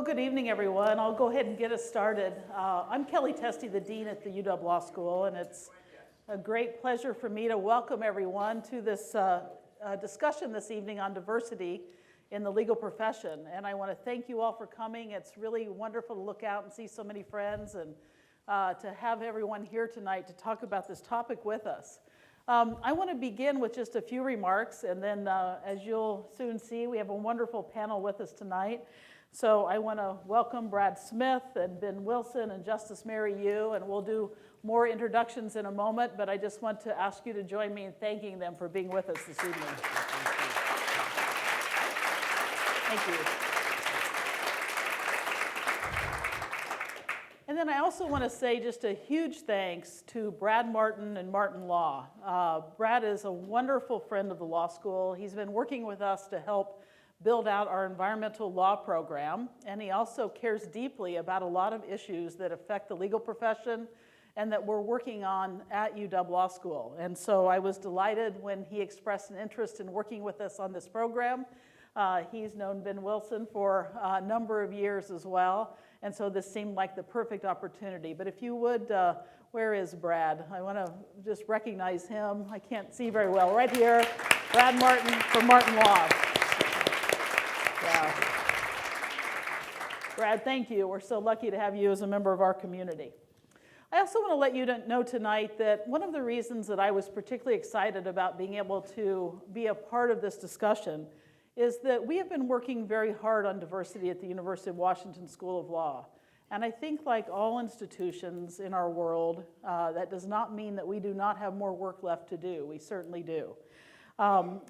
Well, good evening, everyone. I'll go ahead and get us started. I'm Kelly Testi, the Dean at the UW Law School, and it's a great pleasure for me to welcome everyone to this discussion this evening on diversity in the legal profession. And I want to thank you all for coming. It's really wonderful to look out and see so many friends and to have everyone here tonight to talk about this topic with us. I want to begin with just a few remarks, and then as you'll soon see, we have a wonderful panel with us tonight. So I want to welcome Brad Smith and Ben Wilson and Justice Mary Yu, and we'll do more introductions in a moment, but I just want to ask you to join me in thanking them for being with us this evening. Thank you. And then I also want to say just a huge thanks to Brad Martin and Martin Law. Brad is a wonderful friend of the law school. He's been working with us to help build out our environmental law program, and he also cares deeply about a lot of issues that affect the legal profession and that we're working on at UW Law School. And so I was delighted when he expressed an interest in working with us on this program. He's known Ben Wilson for a number of years as well, and so this seemed like the perfect opportunity. But if you would, where is Brad? I want to just recognize him. I can't see very well. Right here, Brad Martin from Martin Law. Yeah. Brad, thank you. We're so lucky to have you as a member of our community. I also want to let you know tonight that one of the reasons that I was particularly excited about being able to be a part of this discussion is that we have been working very hard on diversity at the University of Washington School of Law. And I think like all institutions in our world, that does not mean that we do not have more work left to do. We certainly do.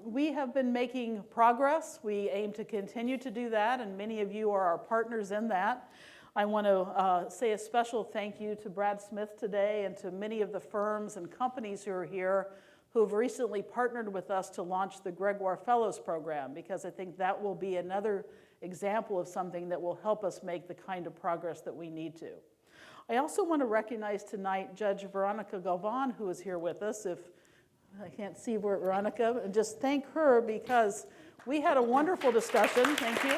We have been making progress. We aim to continue to do that, and many of you are our partners in that. I want to say a special thank you to Brad Smith today and to many of the firms and companies who are here who have recently partnered with us to launch the Gregoire Fellows Program, because I think that will be another example of something that will help us make the kind of progress that we need to. I also want to recognize tonight Judge Veronica Galvan, who is here with us. If I can't see where Veronica, and just thank her because we had a wonderful discussion. Thank you.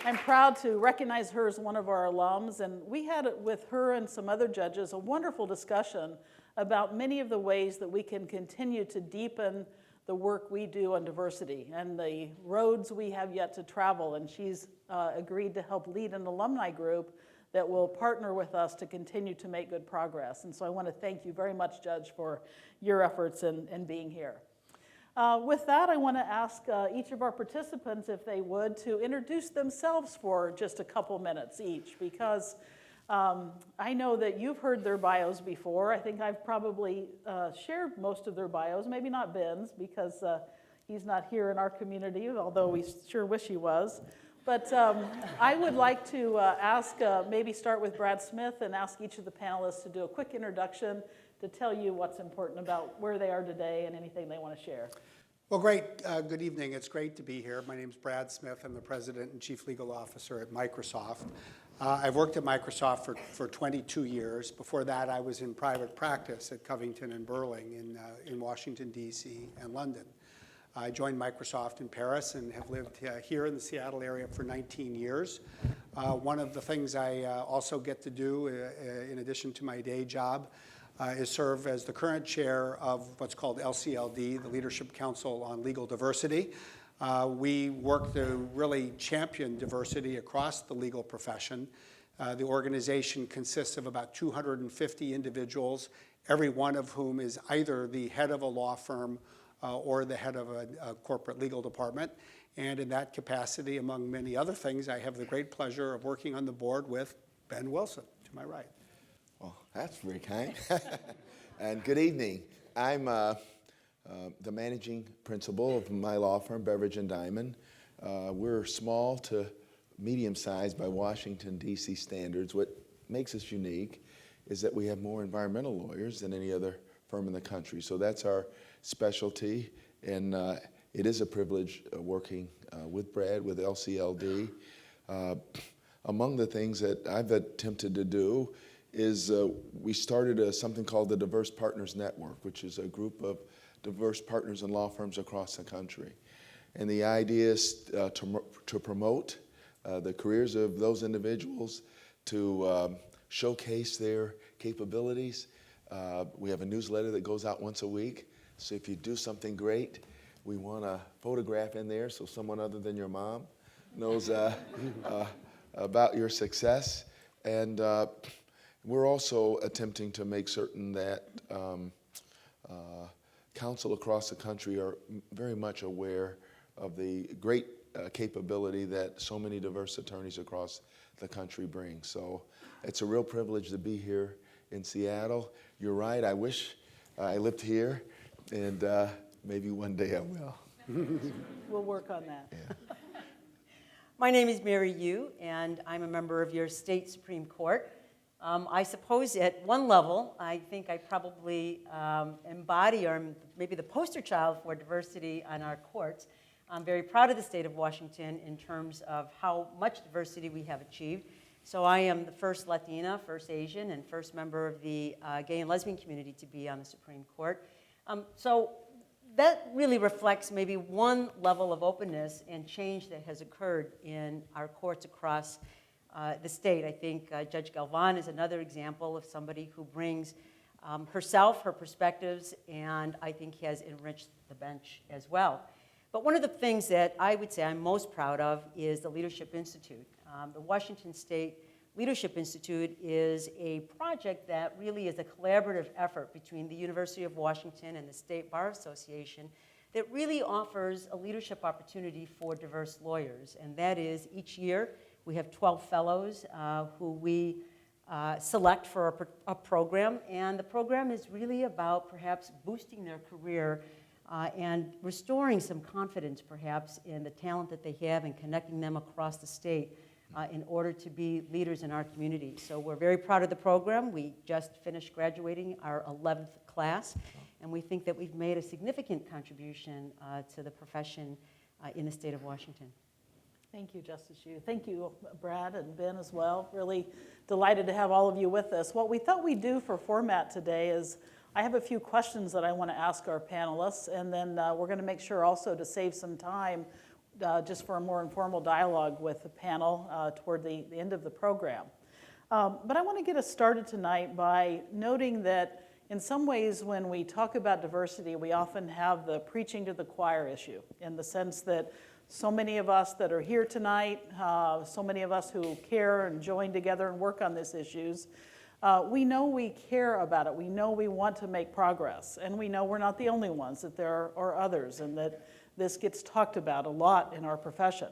I'm proud to recognize her as one of our alums, and we had with her and some other judges a wonderful discussion about many of the ways that we can continue to deepen the work we do on diversity and the roads we have yet to travel, and she's agreed to help lead an alumni group that will partner with us to continue to make good progress. And so I want to thank you very much, Judge, for your efforts in being here. With that, I want to ask each of our participants, if they would, to introduce themselves for just a couple minutes each, because I know that you've heard their bios before. I think I've probably shared most of their bios, maybe not Ben's, because he's not here in our community, although we sure wish he was. But I would like to maybe start with Brad Smith and ask each of the panelists to do a quick introduction to tell you what's important about where they are today and anything they want to share. Well, great. Good evening. It's great to be here. My name is Brad Smith. I'm the President and Chief Legal Officer at Microsoft. I've worked at Microsoft for 22 years. Before that, I was in private practice at Covington and Burling in Washington, D.C. and London. I joined Microsoft in Paris and have lived here in the Seattle area for 19 years. One of the things I also get to do, in addition to my day job, is serve as the current chair of what's called LCLD, the Leadership Council on Legal Diversity. We work to really champion diversity across the legal profession. The organization consists of about 250 individuals, every one of whom is either the head of a law firm or the head of a corporate legal department. And in that capacity, among many other things, I have the great pleasure of working on the board with Ben Wilson, to my right. Well, that's very kind. And good evening. I'm the managing principal of my law firm, Beveridge and Diamond. We're small to medium-sized by Washington, D.C. standards. What makes us unique is that we have more environmental lawyers than any other firm in the country. So that's our specialty, and it is a privilege working with Brad, with LCLD. Among the things that I've attempted to do is we started something called the Diverse Partners Network, which is a group of diverse partners and law firms across the country. And the idea is to promote the careers of those individuals, to showcase their capabilities. We have a newsletter that goes out once a week. So if you do something great, we want a photograph in there so someone other than your mom knows about your success. And we're also attempting to make certain that council across the country are very much aware of the great capability that so many diverse attorneys across the country bring. So it's a real privilege to be here in Seattle. You're right, I wish I lived here, and maybe one day I will. We'll work on that. Yeah. My name is Mary Yu, and I'm a member of your state Supreme Court. I suppose at one level, I think I probably embody, or am maybe the poster child for diversity on our courts. I'm very proud of the state of Washington in terms of how much diversity we have achieved. So I am the first Latina, first Asian, and first member of the gay and lesbian community to be on the Supreme Court. So that really reflects maybe one level of openness and change that has occurred in our courts across the state. I think Judge Galvan is another example of somebody who brings herself, her perspectives, and I think has enriched the bench as well. But one of the things that I would say I'm most proud of is the Leadership Institute. The Washington State Leadership Institute is a project that really is a collaborative effort between the University of Washington and the State Bar Association that really offers a leadership opportunity for diverse lawyers. And that is, each year we have 12 fellows who we select for a program. And the program is really about perhaps boosting their career and restoring some confidence perhaps in the talent that they have and connecting them across the state in order to be leaders in our community. So we're very proud of the program. We just finished graduating our 11th class, and we think that we've made a significant contribution to the profession in the state of Washington. Thank you, Justice Yu. Thank you, Brad and Ben as well. Really delighted to have all of you with us. What we thought we'd do for format today is I have a few questions that I want to ask our panelists, and then we're going to make sure also to save some time just for a more informal dialogue with the panel toward the end of the program. But I want to get us started tonight by noting that in some ways when we talk about diversity, we often have the preaching to the choir issue, in the sense that so many of us that are here tonight, so many of us who care and join together and work on these issues, we know we care about it. We know we want to make progress. And we know we're not the only ones, that there are others, and that this gets talked about a lot in our profession.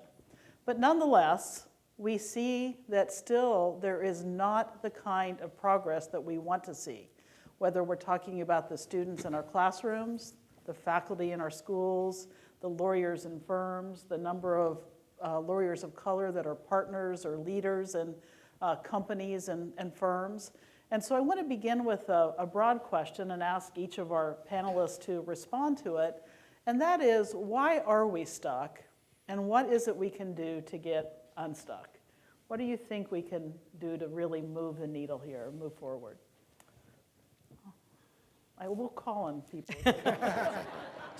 But nonetheless, we see that still there is not the kind of progress that we want to see, whether we're talking about the students in our classrooms, the faculty in our schools, the lawyers in firms, the number of lawyers of color that are partners or leaders in companies and firms. And so I want to begin with a broad question and ask each of our panelists to respond to it. And that is, why are we stuck? And what is it we can do to get unstuck? What do you think we can do to really move the needle here, move forward? I will call on people.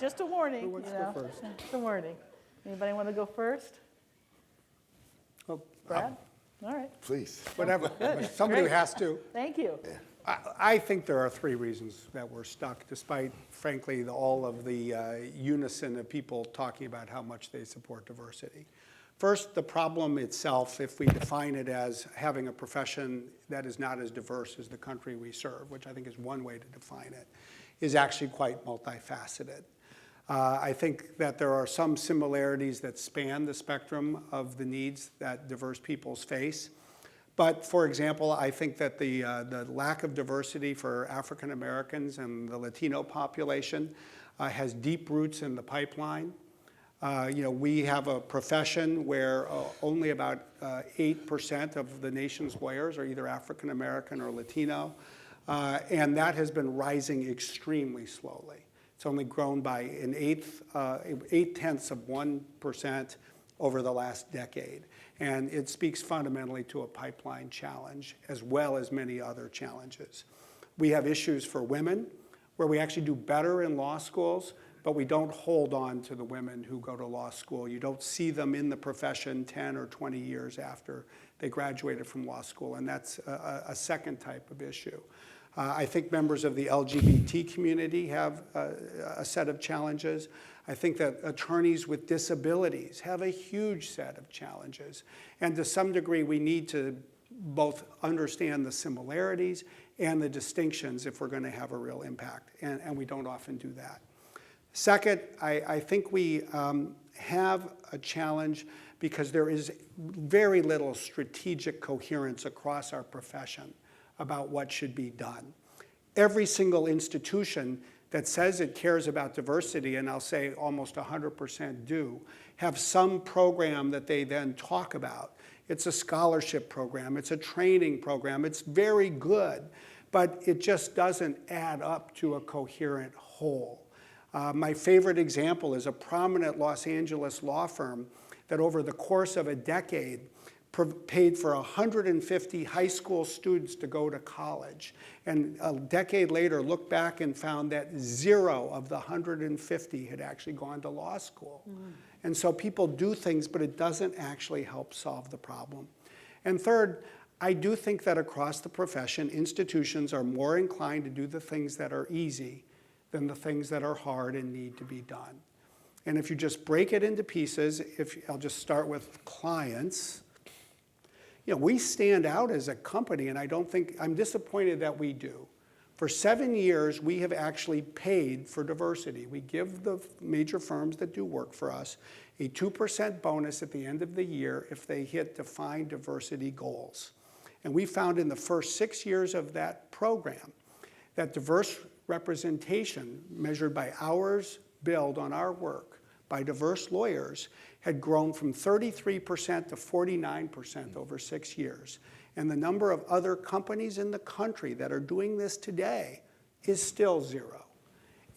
Just a warning. Who wants to go first? Just a warning. Anybody want to go first? Well, Brad? All right. Please. whatever. Somebody who Great. has to. Thank you. I think there are three reasons that we're stuck, despite, frankly, all of the unison of people talking about how much they support diversity. First, the problem itself, if we define it as having a profession that is not as diverse as the country we serve, which I think is one way to define it, is actually quite multifaceted. I think that there are some similarities that span the spectrum of the needs that diverse peoples face. But for example, I think that the lack of diversity for African Americans and the Latino population has deep roots in the pipeline. We have a profession where only about 8% of the nation's lawyers are either African American or Latino, and that has been rising extremely slowly. It's only grown by 0.8% over the last decade. And it speaks fundamentally to a pipeline challenge, as well as many other challenges. We have issues for women, where we actually do better in law schools, but we don't hold on to the women who go to law school. You don't see them in the profession 10 or 20 years after they graduated from law school, and that's a second type of issue. I think members of the LGBT community have a set of challenges. I think that attorneys with disabilities have a huge set of challenges. And to some degree, we need to both understand the similarities and the distinctions if we're going to have a real impact, and we don't often do that. Second, I think we have a challenge because there is very little strategic coherence across our profession about what should be done. Every single institution that says it cares about diversity, and I'll say almost 100% do, have some program that they then talk about. It's a scholarship program, it's a training program, it's very good, but it just doesn't add up to a coherent whole. My favorite example is a prominent Los Angeles law firm that over the course of a decade paid for 150 high school students to go to college. And a decade later, looked back and found that 0 of the 150 had actually gone to law school. And so people do things, but it doesn't actually help solve the problem. And third, I do think that across the profession, institutions are more inclined to do the things that are easy than the things that are hard and need to be done. And if you just break it into pieces, I'll just start with clients. We stand out as a company, and I'm disappointed that we do. For 7 years, we have actually paid for diversity. We give the major firms that do work for us a 2% bonus at the end of the year if they hit defined diversity goals. And we found in the first 6 years of that program that diverse representation measured by hours billed on our work by diverse lawyers had grown from 33% to 49% over 6 years. And the number of other companies in the country that are doing this today is still 0.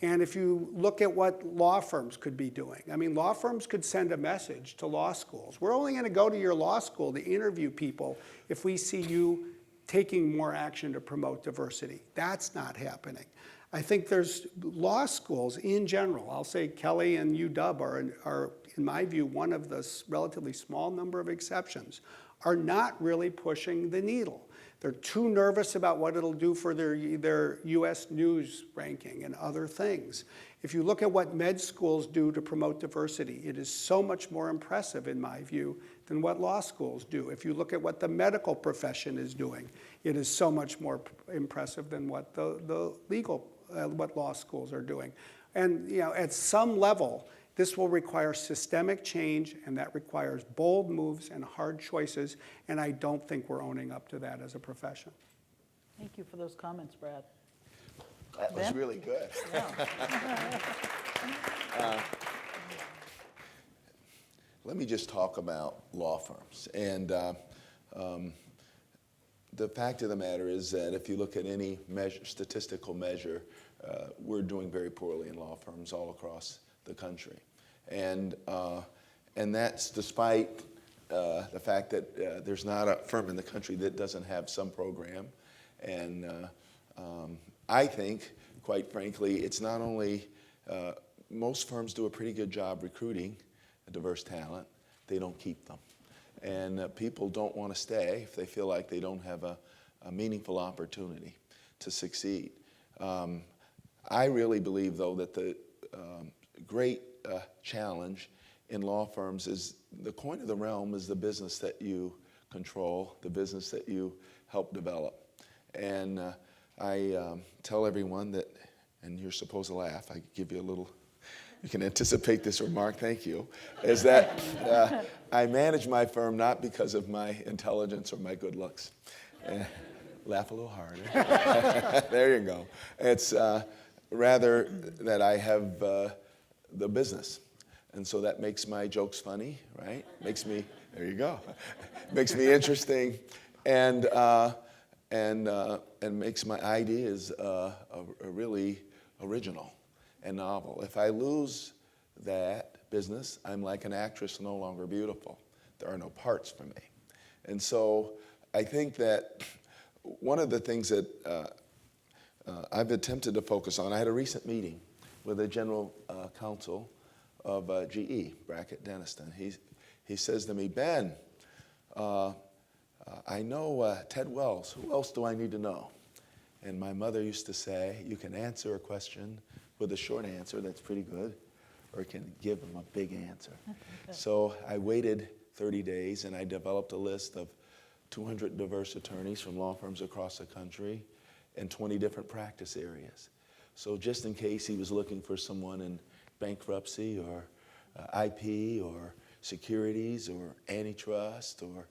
And if you look at what law firms could be doing, law firms could send a message to law schools. We're only going to go to your law school to interview people if we see you taking more action to promote diversity. That's not happening. I think there's law schools in general. I'll say Kelly and UW are, in my view, one of the relatively small number of exceptions, are not really pushing the needle. They're too nervous about what it'll do for their US News ranking and other things. If you look at what med schools do to promote diversity, it is so much more impressive, in my view, than what law schools do. If you look at what the medical profession is doing, it is so much more impressive than what what law schools are doing. And at some level, this will require systemic change, and that requires bold moves and hard choices, and I don't think we're owning up to that as a profession. Thank you for those comments, Brad. That was really good. Let me just talk about law firms. And the fact of the matter is that if you look at any statistical measure, we're doing very poorly in law firms all across the country. And that's despite the fact that there's not a firm in the country that doesn't have some program. And I think, quite frankly, it's not only, most firms do a pretty good job recruiting diverse talent, they don't keep them. And people don't want to stay if they feel like they don't have a meaningful opportunity to succeed. I really believe, though, that the great challenge in law firms is the coin of the realm is the business that you control, the business that you help develop. And I tell everyone that, and you're supposed to laugh, I give you a little, you can anticipate this remark, thank you, is that I manage my firm not because of my intelligence or my good looks. Laugh a little harder. There you go. It's rather that I have the business. And so that makes my jokes funny, right? Makes me, there you go. Makes me interesting and makes my ideas really original and novel. If I lose that business, I'm like an actress no longer beautiful. There are no parts for me. And so I think that one of the things that I've attempted to focus on, I had a recent meeting with the general counsel of GE, Brackett Denniston. He says to me, Ben, I know Ted Wells. Who else do I need to know? And my mother used to say, you can answer a question with a short answer, that's pretty good, or you can give them a big answer. So I waited 30 days and I developed a list of 200 diverse attorneys from law firms across the country in 20 different practice areas. So just in case he was looking for someone in bankruptcy or IP or securities or antitrust or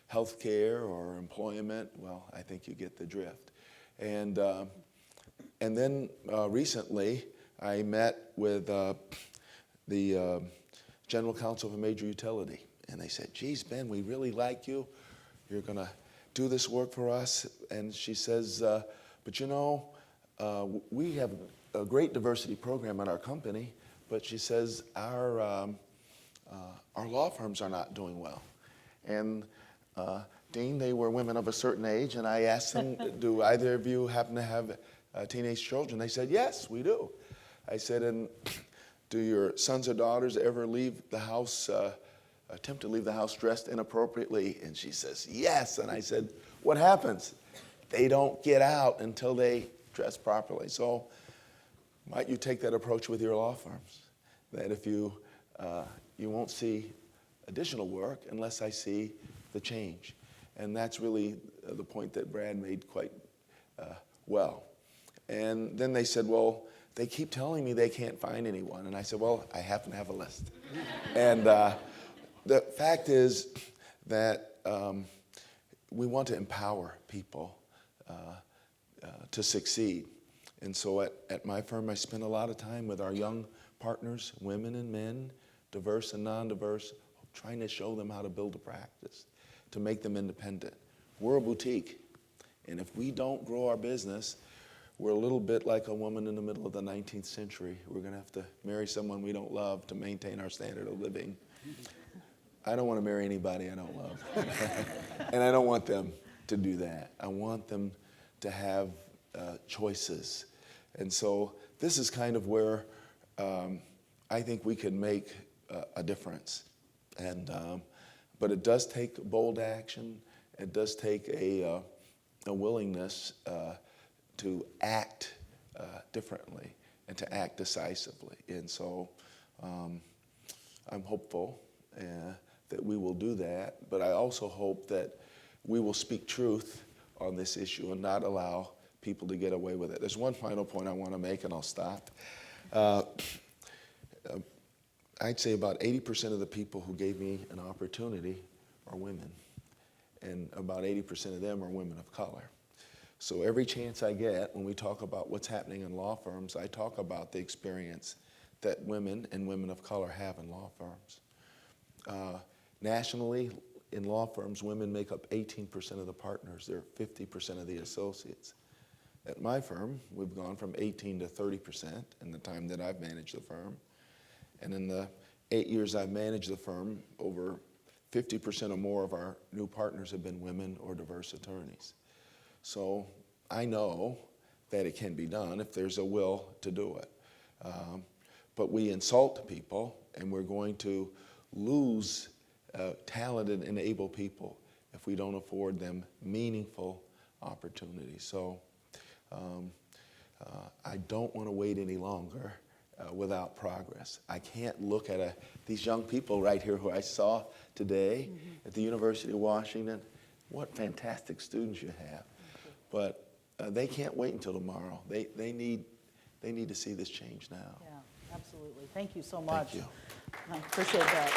healthcare or employment, well, I think you get the drift. And then recently, I met with the general counsel of a major utility, and they said, geez, Ben, we really like you. You're going to do this work for us. And she says, but you know, we have a great diversity program at our company, but she says our law firms are not doing well. And Dean, they were women of a certain age, and I asked them, do either of you happen to have teenage children? They said, yes, we do. I said, and do your sons or daughters ever leave the house, attempt to leave the house dressed inappropriately? And she says, yes. And I said, what happens? They don't get out until they dress properly. So might you take that approach with your law firms? That if you won't see additional work unless I see the change. And that's really the point that Brad made quite well. And then they said, well, they keep telling me they can't find anyone. And I said, well, I happen to have a list. And the fact is that we want to empower people to succeed. And so at my firm, I spend a lot of time with our young partners, women and men, diverse and non-diverse, trying to show them how to build a practice, to make them independent. We're a boutique, and if we don't grow our business, we're a little bit like a woman in the middle of the 19th century. We're going to have to marry someone we don't love to maintain our standard of living. I don't want to marry anybody I don't love. And I don't want them to do that. I want them to have choices. And so this is kind of where I think we can make a difference. And but it does take bold action. It does take a willingness to act differently and to act decisively. And so I'm hopeful that we will do that. But I also hope that we will speak truth on this issue and not allow people to get away with it. There's one final point I want to make, and I'll stop. I'd say about 80% of the people who gave me an opportunity are women, and about 80% of them are women of color. So every chance I get when we talk about what's happening in law firms, I talk about the experience that women and women of color have in law firms. Nationally, in law firms, women make up 18% of the partners. They're 50% of the associates. At my firm, we've gone from 18 to 30% in the time that I've managed the firm. And in the 8 years I've managed the firm, over 50% or more of our new partners have been women or diverse attorneys. So I know that it can be done if there's a will to do it. But we insult people, and we're going to lose talented and able people if we don't afford them meaningful opportunities. So I don't want to wait any longer without progress. I can't look at these young people right here who I saw today at the University of Washington. What fantastic students you have. But they can't wait until tomorrow. They need to see this change now. Yeah, absolutely. Thank you so much. Thank you. I appreciate that.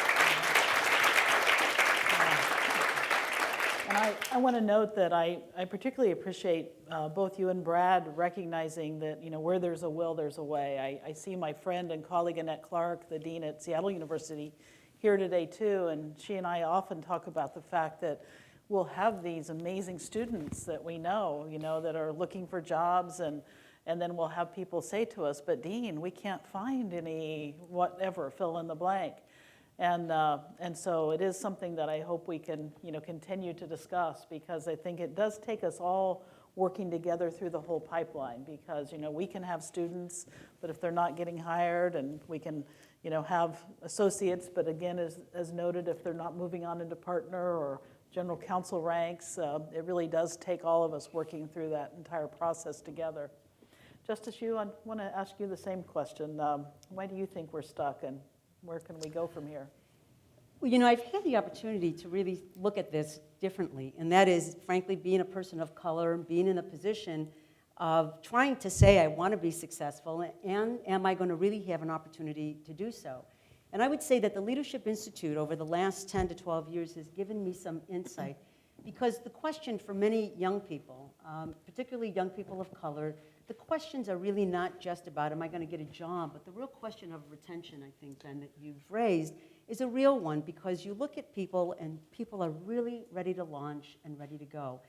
And I want to note that I particularly appreciate both you and Brad recognizing that, you know, where there's a will, there's a way. I see my friend and colleague Annette Clark, the dean at Seattle University, here today too, and she and I often talk about the fact that we'll have these amazing students that we know, that are looking for jobs, and then we'll have people say to us, but Dean, we can't find any whatever, fill in the blank. And so it is something that I hope we can, continue to discuss, because I think it does take us all working together through the whole pipeline, because, we can have students, but if they're not getting hired, and we can, have associates, but again, as noted, if they're not moving on into partner or general counsel ranks, it really does take all of us working through that entire process together. Justice Yu, I want to ask you the same question. Why do you think we're stuck, and where can we go from here? Well, I've had the opportunity to really look at this differently, and that is, frankly, being a person of color, being in a position of trying to say I want to be successful, and am I going to really have an opportunity to do so? And I would say that the Leadership Institute over the last 10 to 12 years has given me some insight, because the question for many young people, particularly young people of color, the questions are really not just about, am I going to get a job, but the real question of retention, I think, Ben, that you've raised is a real one, because you look at people and people are really ready to launch and ready to go.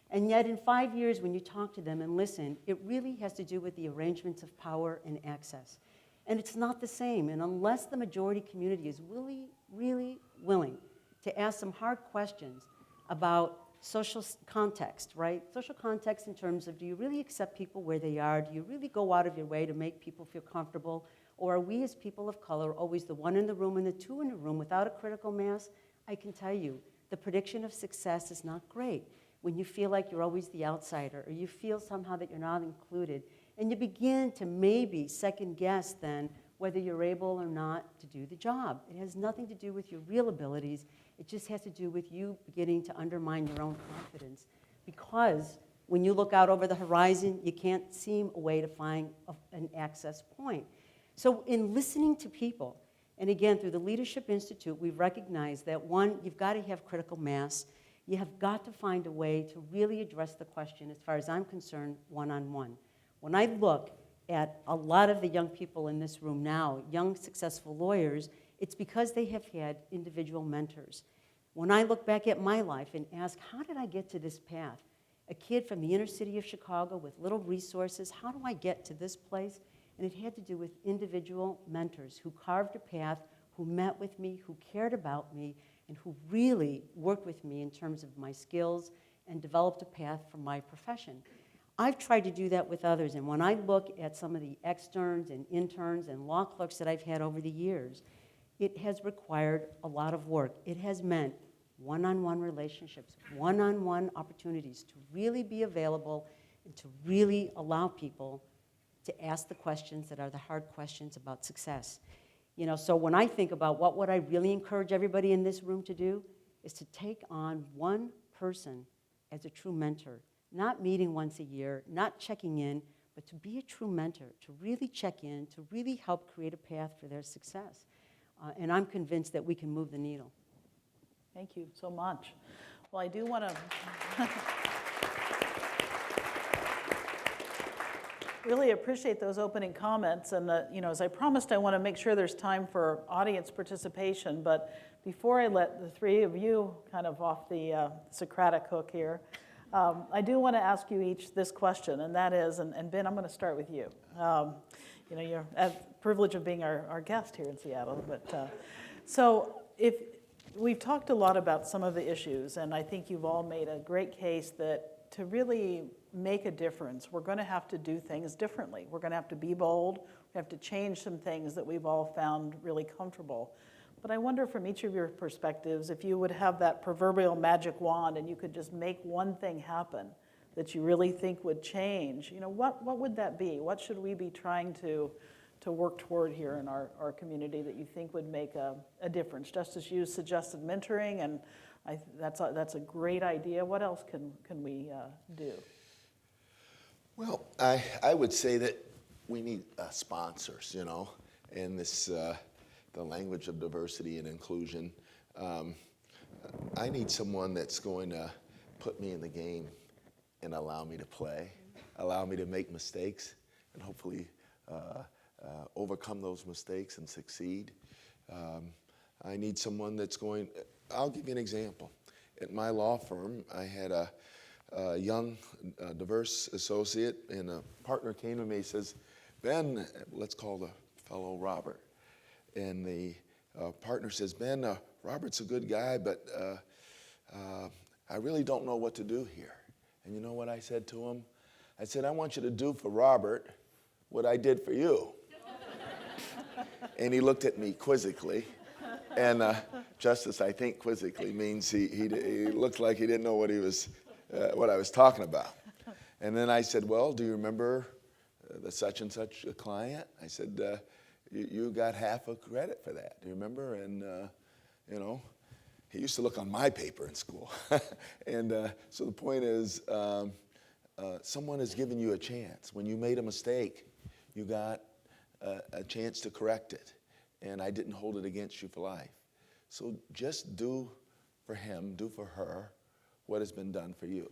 And yet in 5 years, when you talk to them and listen, it really has to do with the arrangements of power and access. And it's not the same. And unless the majority community is really, really willing to ask some hard questions about social context, right? Social context in terms of, do you really accept people where they are? Do you really go out of your way to make people feel comfortable? Or are we as people of color always the one in the room and the two in the room without a critical mass? I can tell you, the prediction of success is not great when you feel like you're always the outsider, or you feel somehow that you're not included. And you begin to maybe second guess then whether you're able or not to do the job. It has nothing to do with your real abilities. It just has to do with you beginning to undermine your own confidence. Because when you look out over the horizon, you can't seem a way to find an access point. So in listening to people, and again, through the Leadership Institute, we've recognized that, one, you've got to have critical mass. You have got to find a way to really address the question, as far as I'm concerned, one-on-one. When I look at a lot of the young people in this room now, young successful lawyers, it's because they have had individual mentors. When I look back at my life and ask, how did I get to this path? A kid from the inner city of Chicago with little resources, how do I get to this place? And it had to do with individual mentors who carved a path, who met with me, who cared about me, and who really worked with me in terms of my skills and developed a path for my profession. I've tried to do that with others, and when I look at some of the externs and interns and law clerks that I've had over the years, it has required a lot of work. It has meant one-on-one relationships, one-on-one opportunities to really be available and to really allow people to ask the questions that are the hard questions about success. So when I think about what would I really encourage everybody in this room to do, is to take on one person as a true mentor, not meeting once a year, not checking in, but to be a true mentor, to really check in, to really help create a path for their success. And I'm convinced that we can move the needle. Thank you so much. Well, I do want to really appreciate those opening comments. And, as I promised, I want to make sure there's time for audience participation. But before I let the three of you kind of off the Socratic hook here, I do want to ask you each this question, and that is, and Ben, I'm going to start with you. You have the privilege of being our guest here in Seattle. But so if we've talked a lot about some of the issues, and I think you've all made a great case that to really make a difference, we're going to have to do things differently. We're going to have to be bold. We have to change some things that we've all found really comfortable. But I wonder from each of your perspectives, if you would have that proverbial magic wand and you could just make one thing happen that you really think would change, what would that be? What should we be trying to work toward here in our community that you think would make a difference? Justice Yu suggested mentoring, and that's a great idea. What else can we do? Well, I would say that we need sponsors, in this the language of diversity and inclusion. I need someone that's going to put me in the game and allow me to play, allow me to make mistakes, and hopefully overcome those mistakes and succeed. I need someone that's I'll give you an example. At my law firm, I had a young, diverse associate, and a partner came to me and says, Ben, let's call the fellow Robert. And the partner says, Ben, Robert's a good guy, but I really don't know what to do here. And you know what I said to him? I said, I want you to do for Robert what I did for you. And he looked at me quizzically. And Justice, I think quizzically means he looked like he didn't know what I was talking about. And then I said, well, do you remember the such and such client? I said, you got half a credit for that. Do you remember? And, you know, he used to look on my paper in school. And so the point is, someone has given you a chance. When you made a mistake, you got a chance to correct it. And I didn't hold it against you for life. So just do for him, do for her what has been done for you.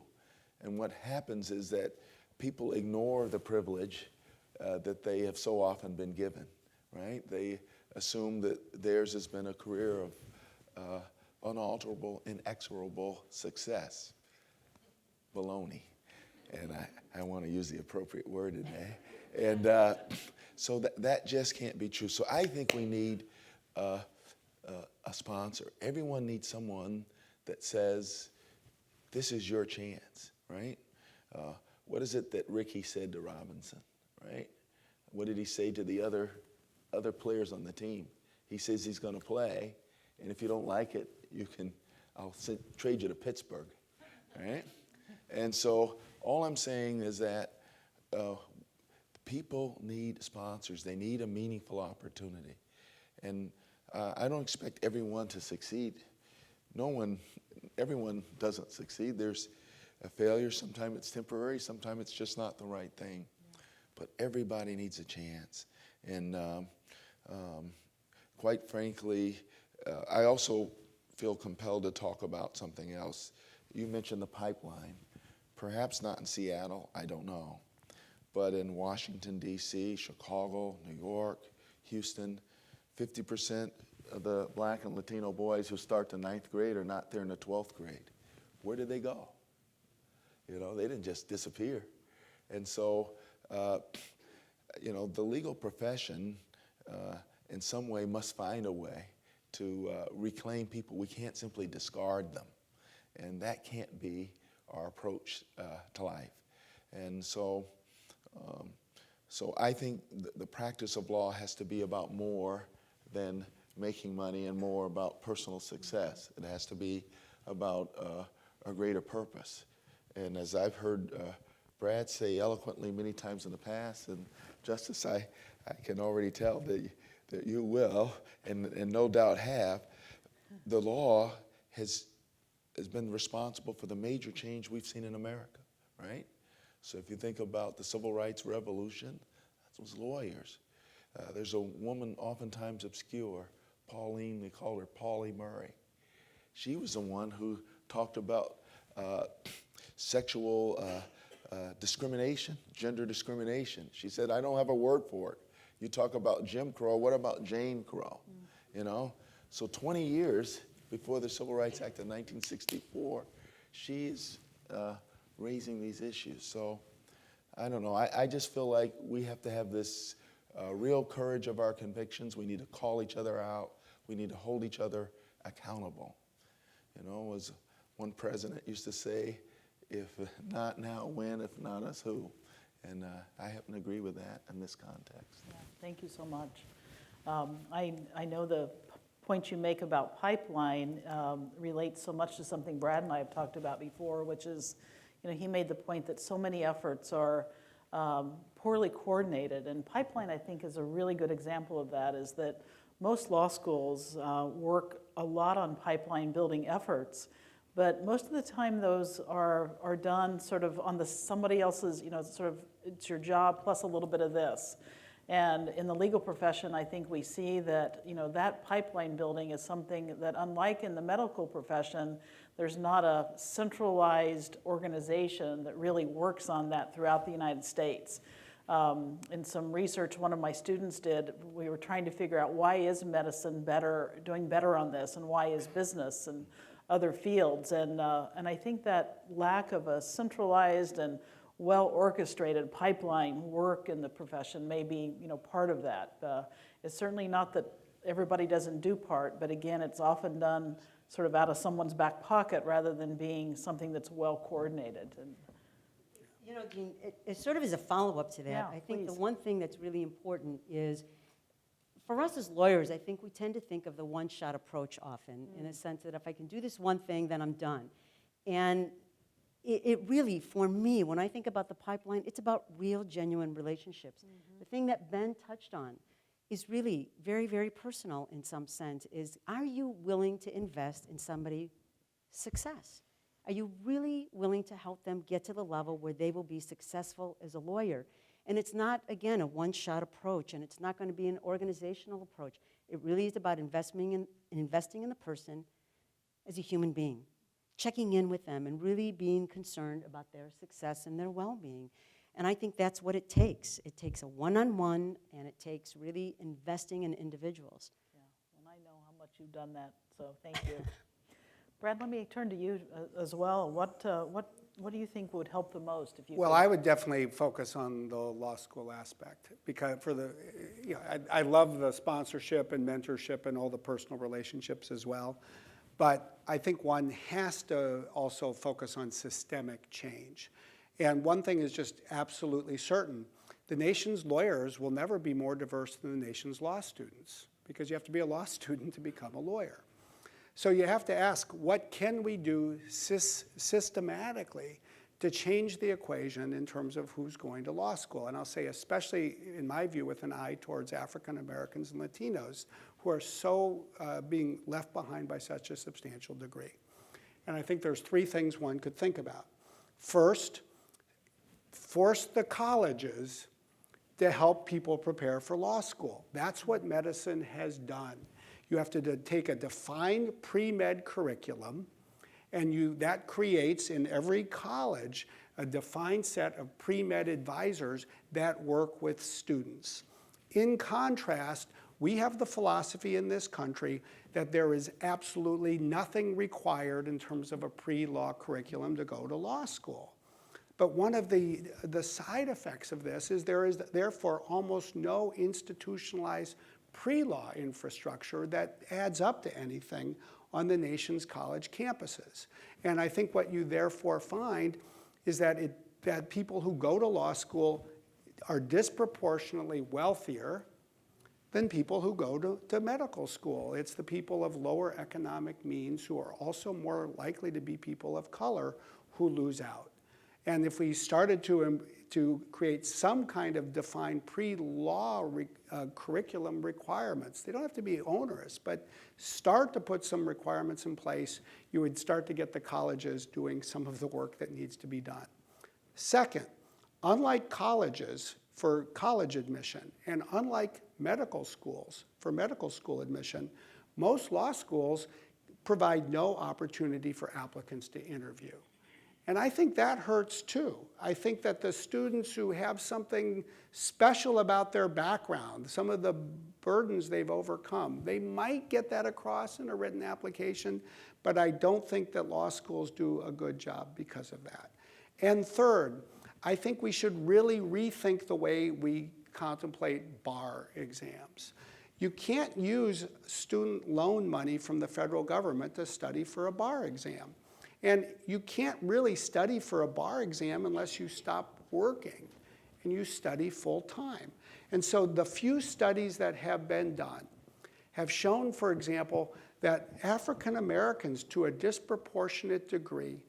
And what happens is that people ignore the privilege that they have so often been given, right? They assume that theirs has been a career of unalterable, inexorable success. Baloney. And I want to use the appropriate word today. And so that just can't be true. So I think we need a sponsor. Everyone needs someone that says, this is your chance, right? What is it that Ricky said to Robinson, right? What did he say to the other players on the team? He says he's going to play, and if you don't like it, I'll trade you to Pittsburgh, right? And so all I'm saying is that people need sponsors. They need a meaningful opportunity. And I don't expect everyone to succeed. Everyone doesn't succeed. There's a failure. Sometimes it's temporary. Sometimes it's just not the right thing. But everybody needs a chance. And quite frankly, I also feel compelled to talk about something else. You mentioned the pipeline. Perhaps not in Seattle, I don't know. But in Washington, D.C., Chicago, New York, Houston, 50% of the black and Latino boys who start the 9th grade are not there in the 12th grade. Where did they go? You know, they didn't just disappear. And so, you know, the legal profession in some way must find a way to reclaim people. We can't simply discard them. And that can't be our approach to life. And so, so I think the practice of law has to be about more than making money and more about personal success. It has to be about a greater purpose. And as I've heard Brad say eloquently many times in the past, and Justice, I can already tell that you will, and no doubt have, the law has been responsible for the major change we've seen in America, right? So if you think about the Civil Rights Revolution, that was lawyers. There's a woman oftentimes obscure, Pauline, they call her Pauli Murray. She was the one who talked about sexual discrimination, gender discrimination. She said, I don't have a word for it. You talk about Jim Crow, what about Jane Crow? You know? So 20 years before the Civil Rights Act of 1964, she's raising these issues. So I don't know. I just feel like we have to have this real courage of our convictions. We need to call each other out. We need to hold each other accountable. You know, as one president used to say, if not now, when? If not us, who? And I happen to agree with that in this context. Yeah, thank you so much. I know the point you make about pipeline relates so much to something Brad and I have talked about before, which is, you know, he made the point that so many efforts are poorly coordinated. And pipeline, I think, is a really good example of that, is that most law schools work a lot on pipeline building efforts, but most of the time those are done sort of on somebody else's, you know, sort of it's your job plus a little bit of this. And in the legal profession, I think we see that, you know, that pipeline building is something that, unlike in the medical profession, there's not a centralized organization that really works on that throughout the United States. In some research one of my students did, we were trying to figure out why is medicine doing better on this, and why is business and other fields. And I think that lack of a centralized and well-orchestrated pipeline work in the profession may be, you know, part of that. It's certainly not that everybody doesn't do part, but again, it's often done sort of out of someone's back pocket rather than being something that's well coordinated. And You know, Dean, it sort of is a follow-up to that. Yeah, I think the please. one thing that's really important is, for us as lawyers, I think we tend to think of the one-shot approach often, in a sense that if I can do this one thing, then I'm done. And it really, for me, when I think about the pipeline, it's about real, genuine relationships. The thing that Ben touched on is really very, very personal in some sense, is are you willing to invest in somebody's success? Are you really willing to help them get to the level where they will be successful as a lawyer? And it's not, again, a one-shot approach, and it's not going to be an organizational approach. It really is about investing in the person as a human being, checking in with them, and really being concerned about their success and their well-being. And I think that's what it takes. It takes a one-on-one, and it takes really investing in individuals. Yeah, and I know how much you've done that, so thank you. Brad, let me turn to you as well. What do you think would help the most if you Well, could? I would definitely focus on the law school aspect because I love the sponsorship and mentorship and all the personal relationships as well. But I think one has to also focus on systemic change. And one thing is just absolutely certain. The nation's lawyers will never be more diverse than the nation's law students because you have to be a law student to become a lawyer. So you have to ask, what can we do systematically to change the equation in terms of who's going to law school? And I'll say, especially in my view, with an eye towards African Americans and Latinos, who are so being left behind by such a substantial degree. And I think there's three things one could think about. First, force the colleges to help people prepare for law school. That's what medicine has done. You have to take a defined pre-med curriculum, and that creates in every college a defined set of pre-med advisors that work with students. In contrast, we have the philosophy in this country that there is absolutely nothing required in terms of a pre-law curriculum to go to law school. But one of the side effects of this is there is therefore almost no institutionalized pre-law infrastructure that adds up to anything on the nation's college campuses. And I think what you therefore find is that people who go to law school are disproportionately wealthier than people who go to medical school. It's the people of lower economic means who are also more likely to be people of color who lose out. And if we started to create some kind of defined pre-law curriculum requirements, they don't have to be onerous, but start to put some requirements in place, you would start to get the colleges doing some of the work that needs to be done. Second, unlike colleges for college admission, and unlike medical schools for medical school admission, most law schools provide no opportunity for applicants to interview. And I think that hurts too. I think that the students who have something special about their background, some of the burdens they've overcome, they might get that across in a written application, but I don't think that law schools do a good job because of that. And third, I think we should really rethink the way we contemplate bar exams. You can't use student loan money from the federal government to study for a bar exam. And you can't really study for a bar exam unless you stop working and you study full time. And so the few studies that have been done have shown, for example, that African Americans to a disproportionate degree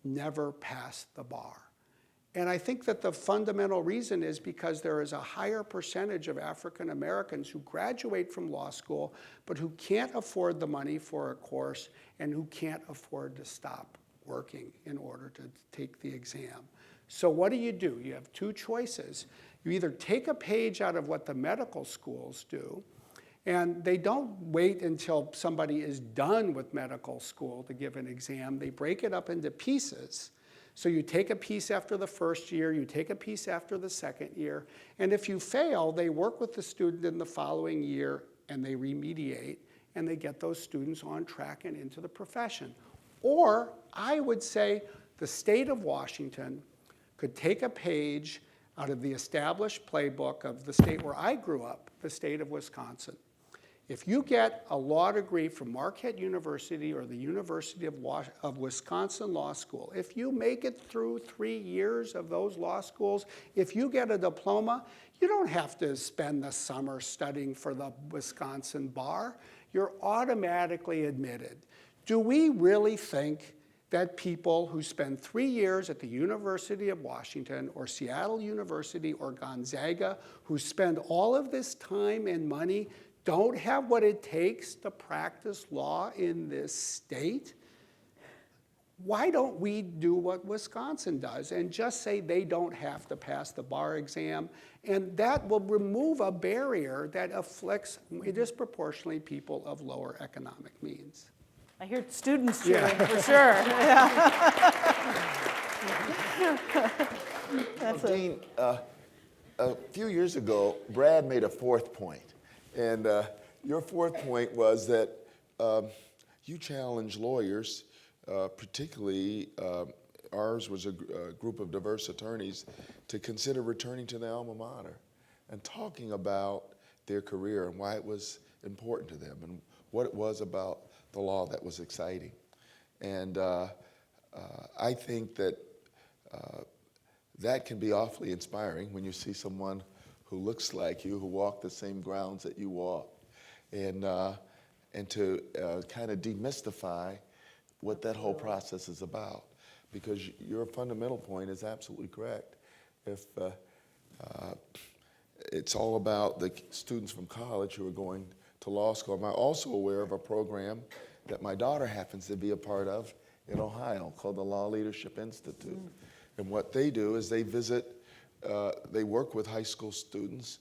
never pass the bar. And I think that the fundamental reason is because there is a higher percentage of African Americans who graduate from law school but who can't afford the money for a course and who can't afford to stop working in order to take the exam. So what do? You have two choices. You either take a page out of what the medical schools do, and they don't wait until somebody is done with medical school to give an exam. They break it up into pieces. So you take a piece after the first year, you take a piece after the second year, and if you fail, they work with the student in the following year and they remediate, and they get those students on track and into the profession. Or I would say the state of Washington could take a page out of the established playbook of the state where I grew up, the state of Wisconsin. If you get a law degree from Marquette University or the University of Wisconsin Law School, if you make it through 3 years of those law schools, if you get a diploma, you don't have to spend the summer studying for the Wisconsin bar. You're automatically admitted. Do we really think that people who spend 3 years at the University of Washington or Seattle University or Gonzaga, who spend all of this time and money, don't have what it takes to practice law in this state? Why don't we do what Wisconsin does and just say they don't have to pass the bar exam? And that will remove a barrier that afflicts disproportionately people of lower economic means. I hear students cheering for sure. Well, Dean, a few years ago, Brad made a fourth point. And your fourth point was that you challenge lawyers, particularly ours was a group of diverse attorneys, to consider returning to their alma mater and talking about their career and why it was important to them and what it was about the law that was exciting. And I think that that can be awfully inspiring when you see someone who looks like you, who walked the same grounds that you walked, and to kind of demystify what that whole process is about. Because your fundamental point is absolutely correct. If it's all about the students from college who are going to law school. I'm also aware of a program that my daughter happens to be a part of in Ohio called the Law Leadership Institute. And what they do is they visit, they work with high school students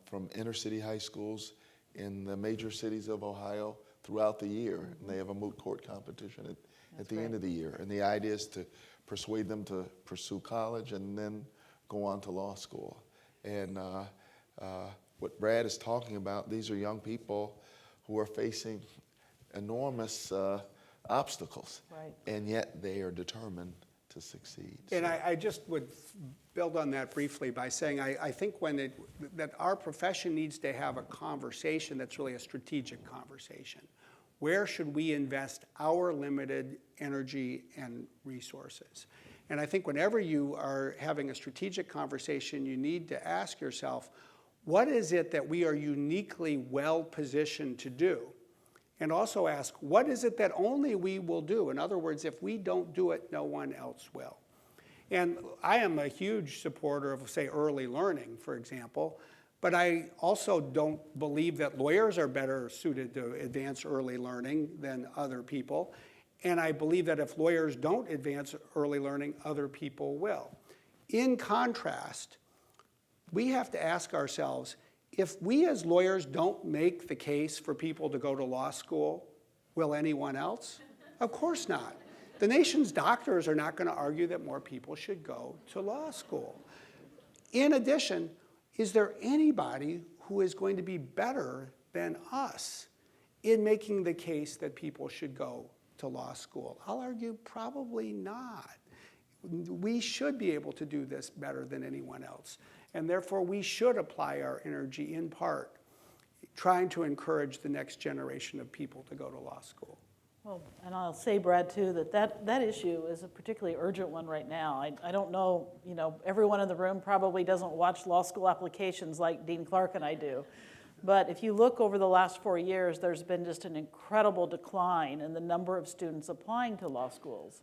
from inner city high schools in the major cities of Ohio throughout the year. And they have a moot court competition at the end of the year. And the idea is to persuade them to pursue college and then go on to law school. And what Brad is talking about, these are young people who are facing enormous obstacles, Right. and yet they are determined to succeed. And I just would build on that briefly by saying I think that our profession needs to have a conversation that's really a strategic conversation. Where should we invest our limited energy and resources? And I think whenever you are having a strategic conversation, you need to ask yourself, what is it that we are uniquely well positioned to do? And also ask, what is it that only we will do? In other words, if we don't do it, no one else will. And I am a huge supporter of, say, early learning, for example, but I also don't believe that lawyers are better suited to advance early learning than other people. And I believe that if lawyers don't advance early learning, other people will. In contrast, we have to ask ourselves, if we as lawyers don't make the case for people to go to law school, will anyone else? Of course not. The nation's doctors are not going to argue that more people should go to law school. In addition, is there anybody who is going to be better than us in making the case that people should go to law school? I'll argue probably not. We should be able to do this better than anyone else. And therefore, we should apply our energy in part trying to encourage the next generation of people to go to law school. Well, and I'll say, Brad, too, that issue is a particularly urgent one right now. I don't know, everyone in the room probably doesn't watch law school applications like Dean Clark and I do. But if you look over the last 4 years, there's been just an incredible decline in the number of students applying to law schools.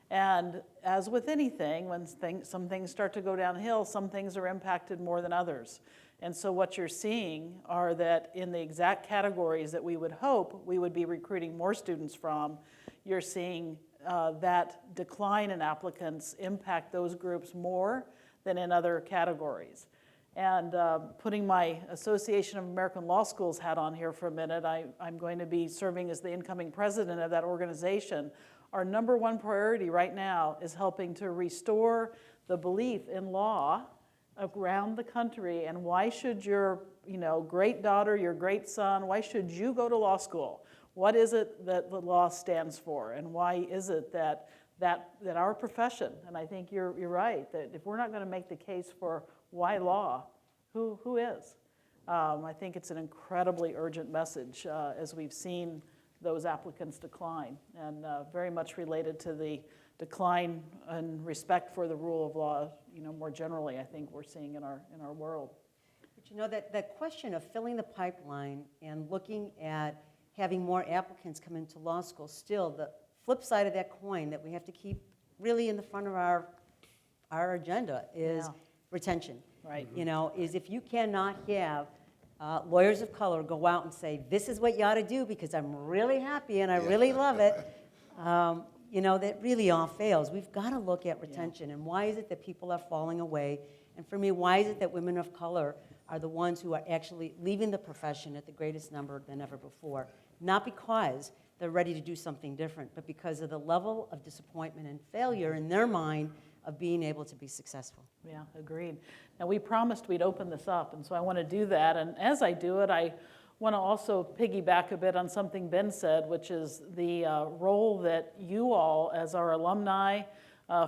And as with anything, when some things start to go downhill, some things are impacted more than others. And so what you're seeing are that in the exact categories that we would hope we would be recruiting more students from, you're seeing that decline in applicants impact those groups more than in other categories. And putting my Association of American Law Schools hat on here for a minute, I'm going to be serving as the incoming president of that organization. Our number one priority right now is helping to restore the belief in law around the country. And why should your great daughter, your great son, why should you go to law school? What is it that the law stands for? And why is it that our profession, and I think you're right, that if we're not going to make the case for why law, who is? I think it's an incredibly urgent message as we've seen those applicants decline, and very much related to the decline in respect for the rule of law, more generally, I think we're seeing in our world. But that question of filling the pipeline and looking at having more applicants come into law school, still the flip side of that coin that we have to keep really in the front of our agenda is retention. Right. Is if you cannot have lawyers of color go out and say, this is what you ought to do because I'm really happy and I really love it, that really all fails. We've got to look at retention and why is it that people are falling away? And for me, why is it that women of color are the ones who are actually leaving the profession at the greatest number than ever before? Not because they're ready to do something different, but because of the level of disappointment and failure in their mind of being able to be successful. Yeah, agreed. Now, we promised we'd open this up, and so I want to do that. And as I do it, I want to also piggyback a bit on something Ben said, which is the role that you all, as our alumni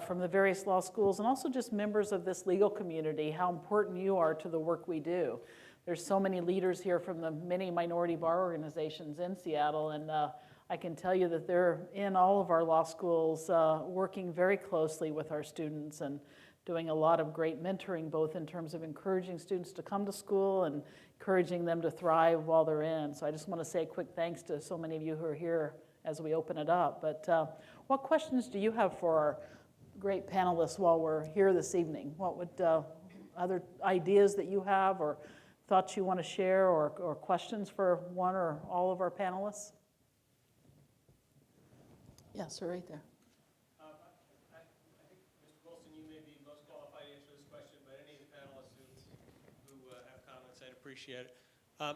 from the various law schools, and also just members of this legal community, how important you are to the work we do. There's so many leaders here from the many minority bar organizations in Seattle, and I can tell you that they're in all of our law schools working very closely with our students and doing a lot of great mentoring, both in terms of encouraging students to come to school and encouraging them to thrive while they're in. So I just want to say a quick thanks to so many of you who are here as we open it up. But what questions do you have for our great panelists while we're here this evening? What would other ideas that you have or thoughts you want to share or questions for one or all of our panelists? Yes, sir, right there. I think, Mr. Wilson, you may be most qualified to answer this question, but any of the panelists who have comments, I'd appreciate it.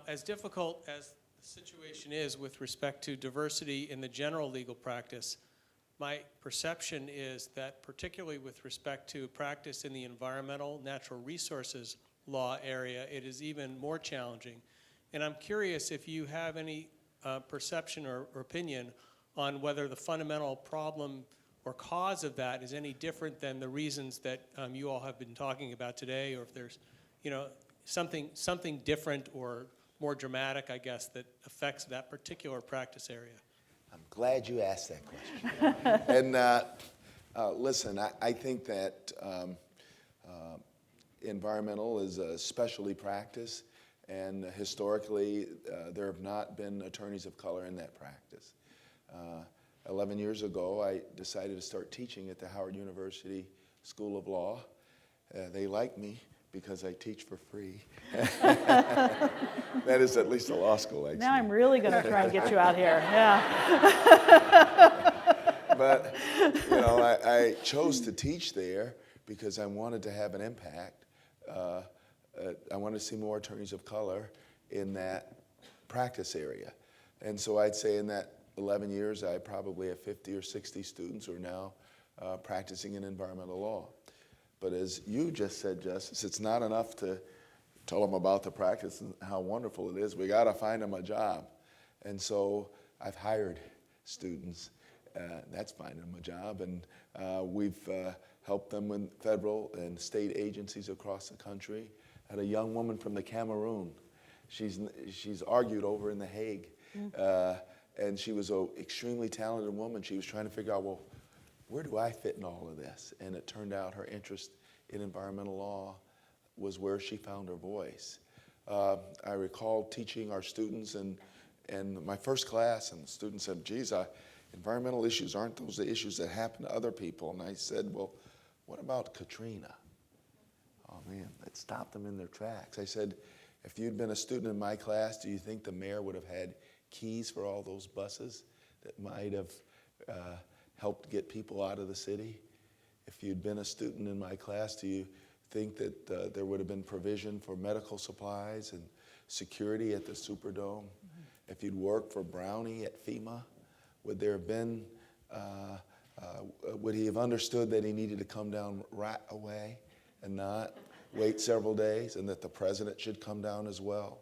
As difficult as the situation is with respect to diversity in the general legal practice, my perception is that particularly with respect to practice in the environmental, natural resources law area, it is even more challenging. And I'm curious if you have any perception or opinion on whether the fundamental problem or cause of that is any different than the reasons that you all have been talking about today, or if there's, something different or more dramatic, I guess, that affects that particular practice area. I'm glad you asked that question. And listen, I think that environmental is a specialty practice, and historically there have not been attorneys of color in that practice. 11 years ago, I decided to start teaching at the Howard University School of Law. They like me because I teach for free. That is at least the law school likes me. Now I'm really going to try and get you out here. Yeah. But, I chose to teach there because I wanted to have an impact. I wanted to see more attorneys of color in that practice area. And so I'd say in that 11 years, I probably have 50 or 60 students who are now practicing in environmental law. But as you just said, Justice, it's not enough to tell them about the practice and how wonderful it is. We got to find them a job. And so I've hired students. That's finding them a job. And we've helped them with federal and state agencies across the country. I had a young woman from the Cameroon. She's argued over in The Hague. And she was an extremely talented woman. She was trying to figure out, well, where do I fit in all of this? And it turned out her interest in environmental law was where she found her voice. I recall teaching our students in my first class, and the students said, geez, environmental issues aren't those the issues that happen to other people. And I said, well, what about Katrina? Oh, man, that stopped them in their tracks. I said, if you'd been a student in my class, do you think the mayor would have had keys for all those buses that might have helped get people out of the city? If you'd been a student in my class, do you think that there would have been provision for medical supplies and security at the Superdome? If you'd worked for Brownie at FEMA, would there have been, would he have understood that he needed to come down right away and not wait several days, and that the president should come down as well?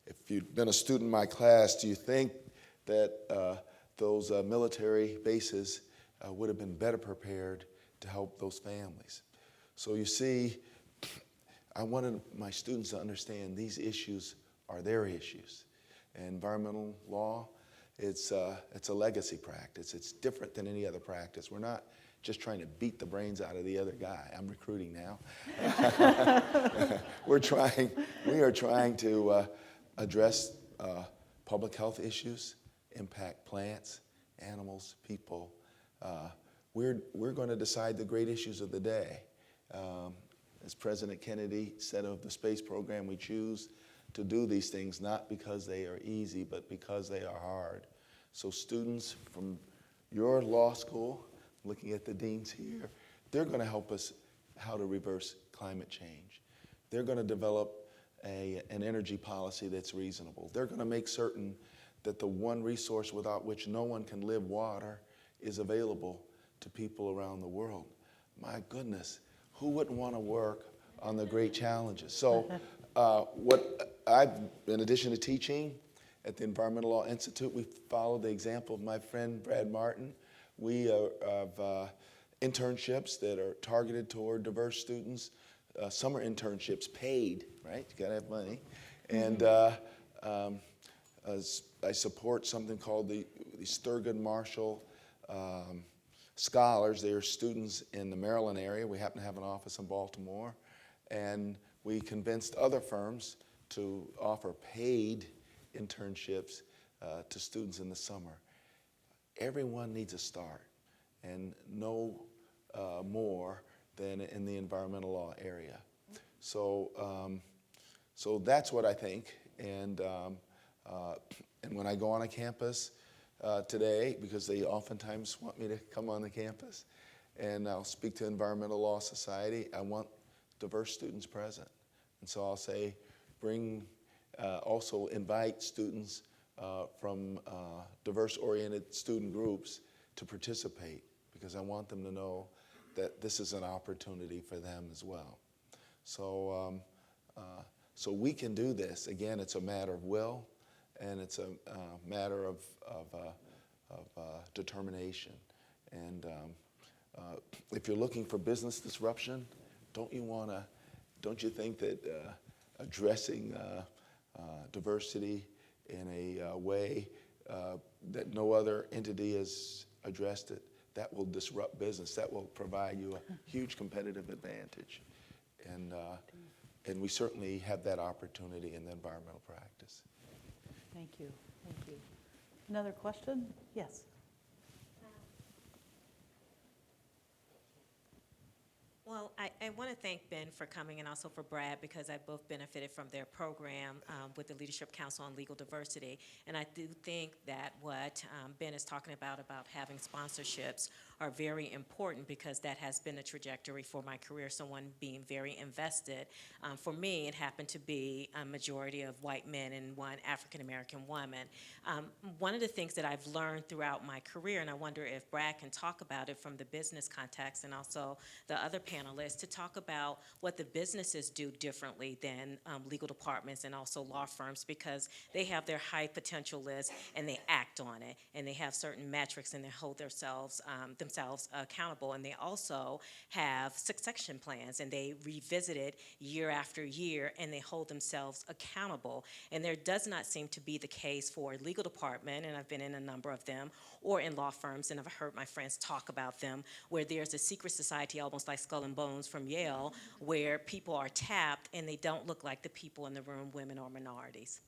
If you'd been a student in my class, do you think that those military bases would have been better prepared to help those families? So you see, I wanted my students to understand these issues are their issues. And environmental law, it's a legacy practice. It's different than any other practice. We're not just trying to beat the brains out of the other guy. I'm recruiting now. we are trying to address public health issues, impact plants, animals, people. We're going to decide the great issues of the day. As President Kennedy said of the space program, we choose to do these things not because they are easy, but because they are hard. So students from your law school, looking at the deans here, they're going to help us how to reverse climate change. They're going to develop an energy policy that's reasonable. They're going to make certain that the one resource without which no one can live, water, is available to people around the world. My goodness, who wouldn't want to work on the great challenges? So in addition to teaching at the Environmental Law Institute, we follow the example of my friend Brad Martin. We have internships that are targeted toward diverse students, summer internships paid, right? You gotta have money. And I support something called the Thurgood Marshall Scholars. They are students in the Maryland area. We happen to have an office in Baltimore. And we convinced other firms to offer paid internships to students in the summer. Everyone needs a start, and no more than in the environmental law area. So that's what I think. And when I go on a campus today, because they oftentimes want me to come on the campus, and I'll speak to Environmental Law Society, I want diverse students present. And so I'll say, also invite students from diverse-oriented student groups to participate, because I want them to know that this is an opportunity for them as well. So, so we can do this. Again, it's a matter of will, and it's a matter of determination. And if you're looking for business disruption, don't you think that addressing diversity in a way that no other entity has addressed it, that will disrupt business, that will provide you a huge competitive advantage. And we certainly have that opportunity in the environmental practice. Thank you. Thank you. Another question? Yes. Well, I want to thank Ben for coming, and also for Brad, because I both benefited from their program with the Leadership Council on Legal Diversity. And I do think that what Ben is talking about having sponsorships are very important, because that has been a trajectory for my career, someone being very invested. For me, it happened to be a majority of white men and one African-American woman. One of the things that I've learned throughout my career, and I wonder if Brad can talk about it from the business context, and also the other panelists, to talk about what the businesses do differently than legal departments and also law firms, because they have their high potential list and they act on it, and they have certain metrics and they hold themselves accountable, and they also have succession plans, and they revisit it year after year, and they hold themselves accountable. And there does not seem to be the case for a legal department, and I've been in a number of them, or in law firms, and I've heard my friends talk about them, where there's a secret society, almost like Skull and Bones from Yale, where people are tapped and they don't look like the people in the room, women or minorities.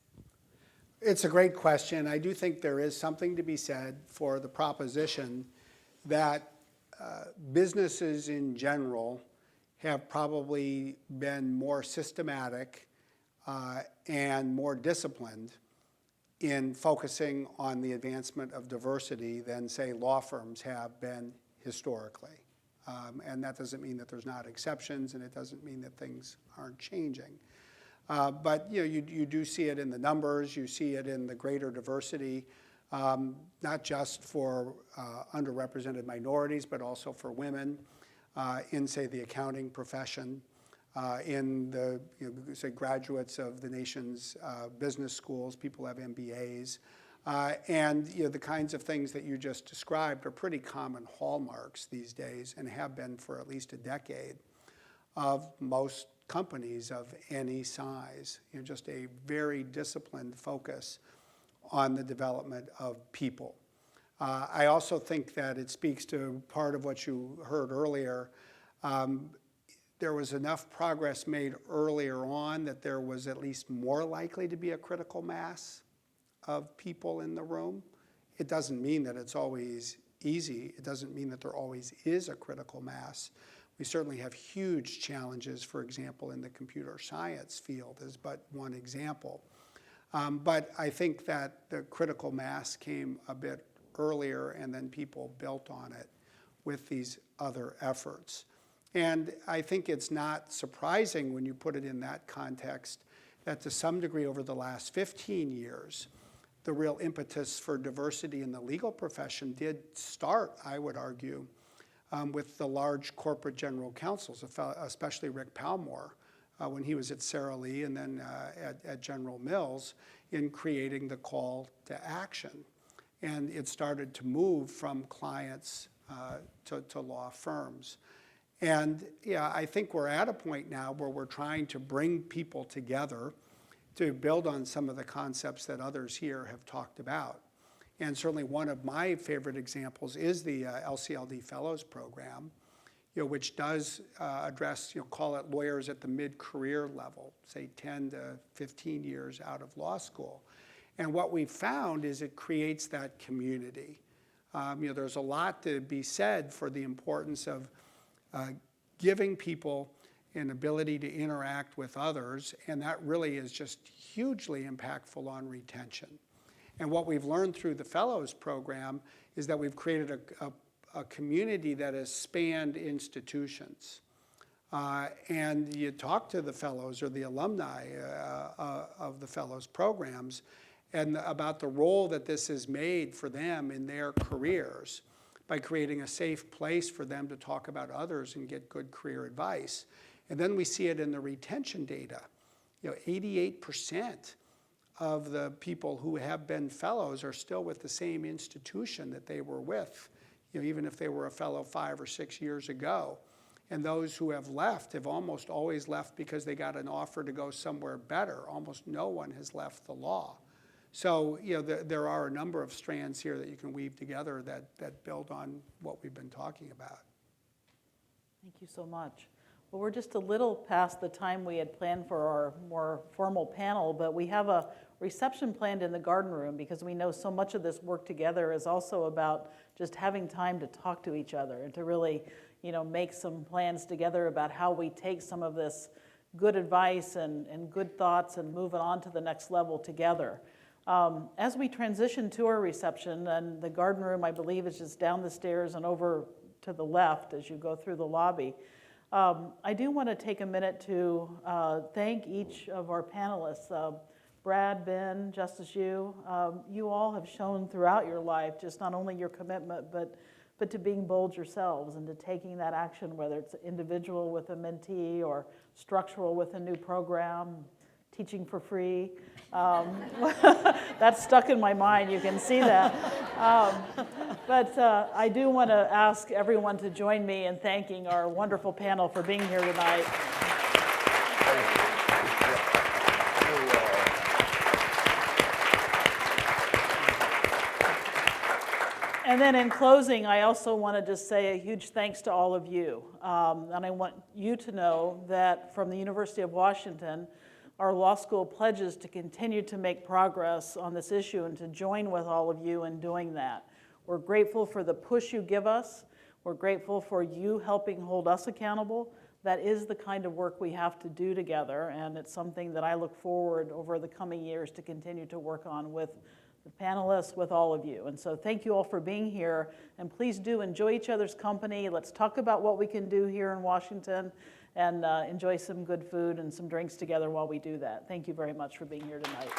It's a great question. I do think there is something to be said for the proposition that businesses in general have probably been more systematic and more disciplined in focusing on the advancement of diversity than, say, law firms have been historically. And that doesn't mean that there's not exceptions, and it doesn't mean that things aren't changing. But you do see it in the numbers, you see it in the greater diversity, not just for underrepresented minorities, but also for women in, say, the accounting profession, in the say graduates of the nation's business schools. People have MBAs. And the kinds of things that you just described are pretty common hallmarks these days, and have been for at least a decade. of most companies of any size. Just a very disciplined focus on the development of people. I also think that it speaks to part of what you heard earlier. There was enough progress made earlier on that there was at least more likely to be a critical mass of people in the room. It doesn't mean that it's always easy. It doesn't mean that there always is a critical mass. We certainly have huge challenges, for example, in the computer science field as but one example. But I think that the critical mass came a bit earlier, and then people built on it with these other efforts. And I think it's not surprising when you put it in that context that to some degree over the last 15 years, the real impetus for diversity in the legal profession did start, I would argue, with the large corporate general counsels, especially Rick Palmore, when he was at Sara Lee and then at General Mills, in creating the call to action. And it started to move from clients to law firms. And yeah, I think we're at a point now where we're trying to bring people together to build on some of the concepts that others here have talked about. And certainly one of my favorite examples is the LCLD Fellows Program, which does address, call it lawyers at the mid-career level, say 10 to 15 years out of law school. And what we've found is it creates that community. There's a lot to be said for the importance of giving people an ability to interact with others, and that really is just hugely impactful on retention. And what we've learned through the Fellows Program is that we've created a community that has spanned institutions. And you talk to the fellows or the alumni of the Fellows programs and about the role that this has made for them in their careers by creating a safe place for them to talk about others and get good career advice. And then we see it in the retention data. 88% of the people who have been fellows are still with the same institution that they were with, even if they were a fellow 5 or 6 years ago. And those who have left have almost always left because they got an offer to go somewhere better. Almost no one has left the law. So there are a number of strands here that you can weave together that build on what we've been talking about. Thank you so much. Well, we're just a little past the time we had planned for our more formal panel, but we have a reception planned in the garden room because we know so much of this work together is also about just having time to talk to each other and to really, make some plans together about how we take some of this good advice and good thoughts and move it on to the next level together. As we transition to our reception, and the garden room, I believe, is just down the stairs and over to the left as you go through the lobby. I do want to take a minute to thank each of our panelists. Brad, Ben, Justice Yu, you all have shown throughout your life just not only your commitment, but to being bold yourselves and to taking that action, whether it's individual with a mentee or structural with a new program, teaching for free. That's stuck in my mind, you can see that. But I do want to ask everyone to join me in thanking our wonderful panel for being here tonight. And then in closing, I also want to just say a huge thanks to all of you. And I want you to know that from the University of Washington, our law school pledges to continue to make progress on this issue and to join with all of you in doing that. We're grateful for the push you give us. We're grateful for you helping hold us accountable. That is the kind of work we have to do together, and it's something that I look forward over the coming years to continue to work on with the panelists, with all of you. And so thank you all for being here, and please do enjoy each other's company. Let's talk about what we can do here in Washington and enjoy some good food and some drinks together while we do that. Thank you very much for being here tonight.